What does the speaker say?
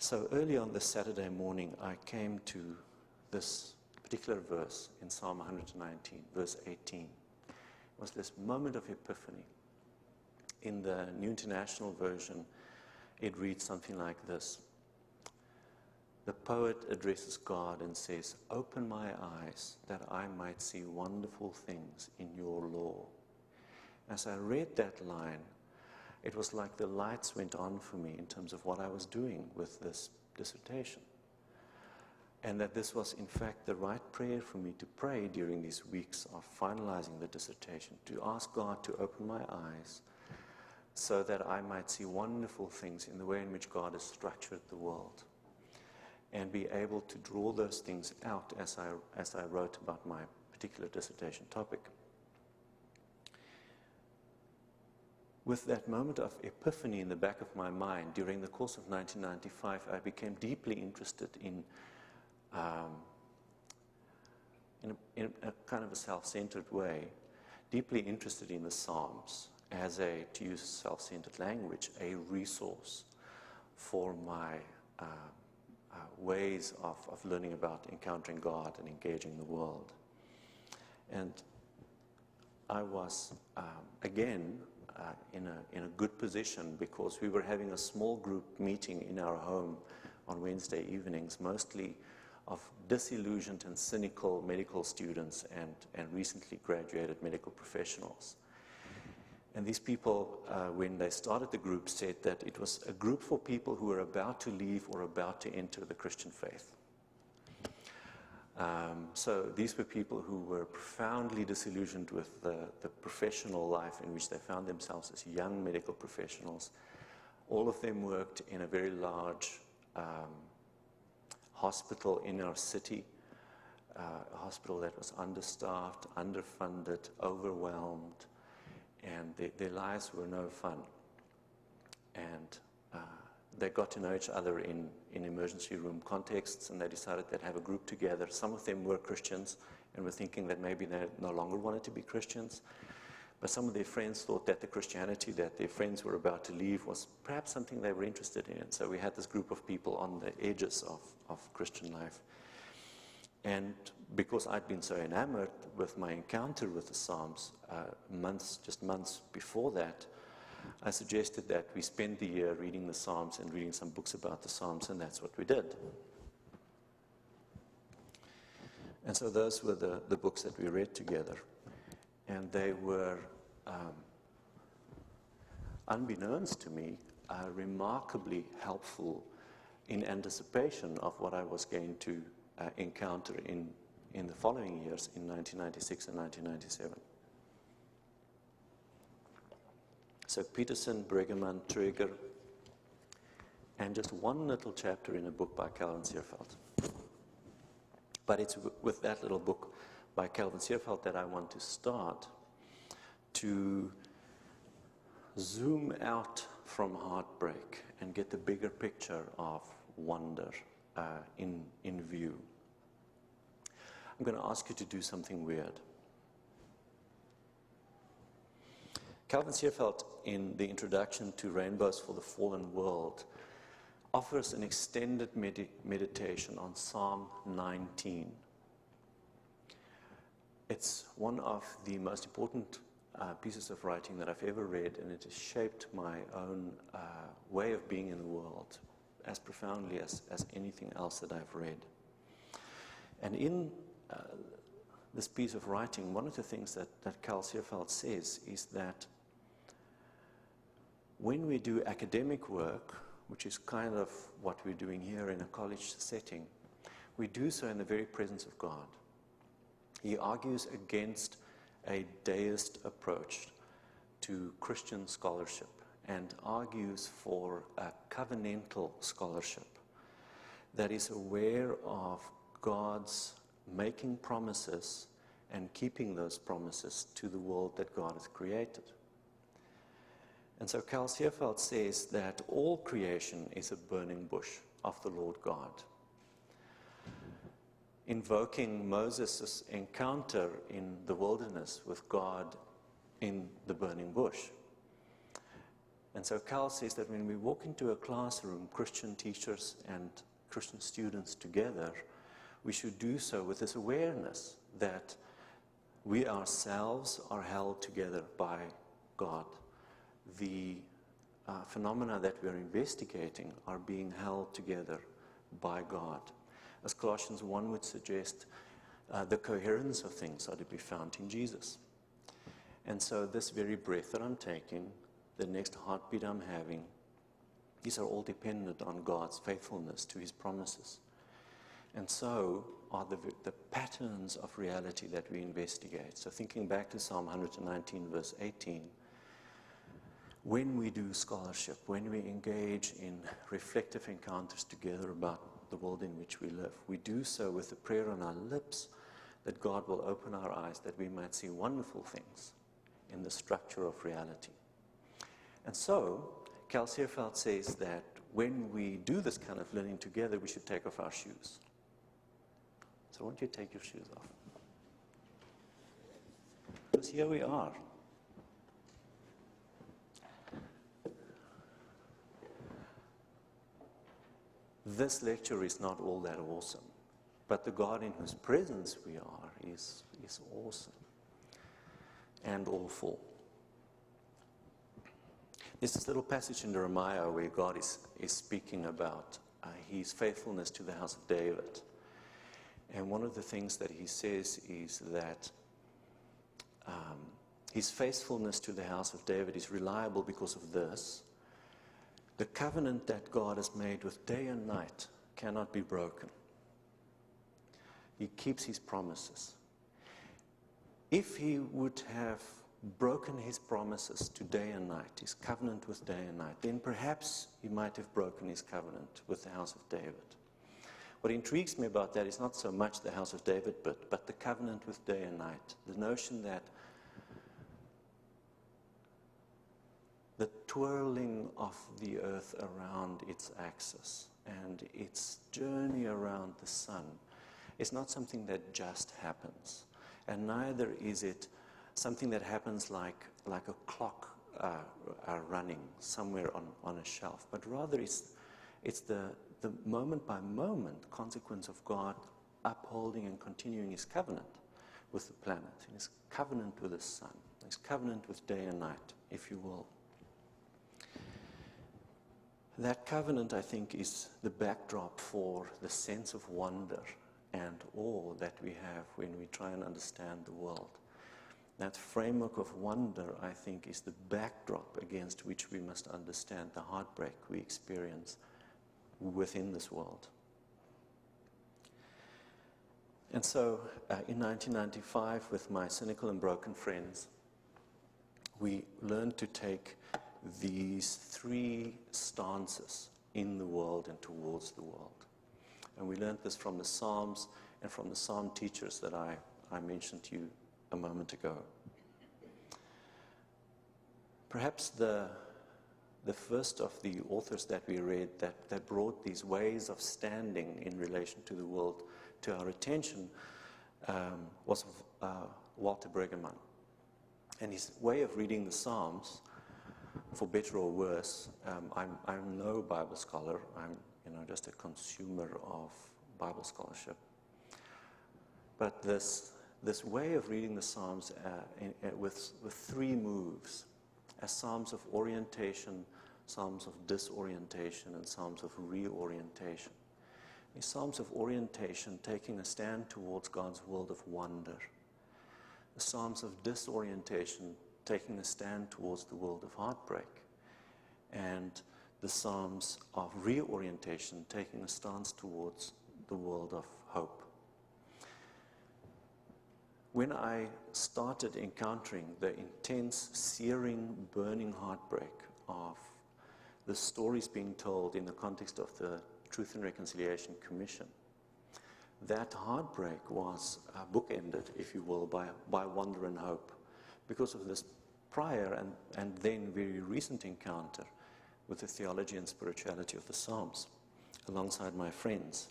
So early on this Saturday morning, I came to this particular verse in Psalm 119, verse 18. It was this moment of epiphany. In the New International Version, it reads something like this. The poet addresses God and says, "Open my eyes that I might see wonderful things in your law." As I read that line, it was like the lights went on for me in terms of what I was doing with this dissertation. And that this was, in fact, the right prayer for me to pray during these weeks of finalizing the dissertation, to ask God to open my eyes so that I might see wonderful things in the way in which God has structured the world, and be able to draw those things out as I wrote about my particular dissertation topic. With that moment of epiphany in the back of my mind, during the course of 1995, I became deeply interested in a kind of a self-centered way, deeply interested in the Psalms as a, to use self-centered language, a resource for my ways of learning about encountering God and engaging the world. And I was, again, in a good position because we were having a small group meeting in our home on Wednesday evenings, mostly of disillusioned and cynical medical students and recently graduated medical professionals. And these people, when they started the group, said that it was a group for people who were about to leave or about to enter the Christian faith. So these were people who were profoundly disillusioned with the professional life in which they found themselves as young medical professionals. All of them worked in a very large hospital in our city, a hospital that was understaffed, underfunded, overwhelmed, and their lives were no fun. And they got to know each other in emergency room contexts, and they decided they'd have a group together. Some of them were Christians and were thinking that maybe they no longer wanted to be Christians. But some of their friends thought that the Christianity that their friends were about to leave was perhaps something they were interested in. And so we had this group of people on the edges of Christian life. And because I'd been so enamored with my encounter with the Psalms, just months before that, I suggested that we spend the year reading the Psalms and reading some books about the Psalms, and that's what we did. And so those were the books that we read together. And they were, unbeknownst to me, remarkably helpful in anticipation of what I was going to encounter in the following years, in 1996 and 1997. So Peterson, Bregeman, Traeger, and just one little chapter in a book by Calvin Seerfeld. But it's with that little book by Calvin Seerfeld that I want to start to zoom out from Heartbreak and get the bigger picture of wonder in view. I'm going to ask you to do something weird. Calvin Seerfeld, in the introduction to Rainbows for the Fallen World, offers an extended meditation on Psalm 19. It's one of the most important pieces of writing that I've ever read, and it has shaped my own way of being in the world as profoundly as anything else that I've read. And in this piece of writing, one of the things that Cal Seerfeld says is that when we do academic work, which is kind of what we're doing here in a college setting, we do so in the very presence of God. He argues against a deist approach to Christian scholarship and argues for a covenantal scholarship that is aware of God's making promises and keeping those promises to the world that God has created. And so Cal Seerfeld says that all creation is a burning bush of the Lord God, invoking Moses' encounter in the wilderness with God in the burning bush. And so Cal says that when we walk into a classroom, Christian teachers and Christian students together, we should do so with this awareness that we ourselves are held together by God. The phenomena that we are investigating are being held together by God. As Colossians 1 would suggest, the coherence of things are to be found in Jesus. And so this very breath that I'm taking, the next heartbeat I'm having, these are all dependent on God's faithfulness to his promises. And so are the patterns of reality that we investigate. So thinking back to Psalm 119, verse 18, when we do scholarship, when we engage in reflective encounters together about the world in which we live, we do so with the prayer on our lips that God will open our eyes, that we might see wonderful things in the structure of reality. And so, Cal Seerfeld says that when we do this kind of learning together, we should take off our shoes. So why don't you take your shoes off? Because here we are. This lecture is not all that awesome, but the God in whose presence we are is awesome and awful. There's this little passage in Jeremiah where God is speaking about his faithfulness to the house of David. And one of the things that he says is that his faithfulness to the house of David is reliable because of this. The covenant that God has made with day and night cannot be broken. He keeps his promises. If he would have broken his promises to day and night, his covenant with day and night, then perhaps he might have broken his covenant with the house of David. What intrigues me about that is not so much the house of David, but the covenant with day and night. The notion that the twirling of the earth around its axis and its journey around the sun is not something that just happens. And neither is it something that happens like a clock running somewhere on a shelf, but rather it's the moment by moment consequence of God upholding and continuing his covenant with the planet, his covenant with the sun, his covenant with day and night, if you will. That covenant, I think, is the backdrop for the sense of wonder and awe that we have when we try and understand the world. That framework of wonder, I think, is the backdrop against which we must understand the heartbreak we experience within this world. And so, in 1995, with my cynical and broken friends, we learned to take these three stances in the world and towards the world. And we learned this from the Psalms and from the Psalm teachers that I mentioned to you a moment ago. Perhaps the first of the authors that we read that brought these ways of standing in relation to the world to our attention was Walter Brueggemann. And his way of reading the Psalms, for better or worse, I'm no Bible scholar. I'm just a consumer of Bible scholarship. But this way of reading the Psalms with three moves, as Psalms of orientation, Psalms of disorientation, and Psalms of reorientation. The Psalms of orientation, taking a stand towards God's world of wonder. The Psalms of disorientation, taking a stand towards the world of heartbreak. And the Psalms of reorientation, taking a stance towards the world of hope. When I started encountering the intense, searing, burning heartbreak of the stories being told in the context of the Truth and Reconciliation Commission, that heartbreak was bookended, if you will, by wonder and hope because of this prior and then very recent encounter with the theology and spirituality of the Psalms alongside my friends.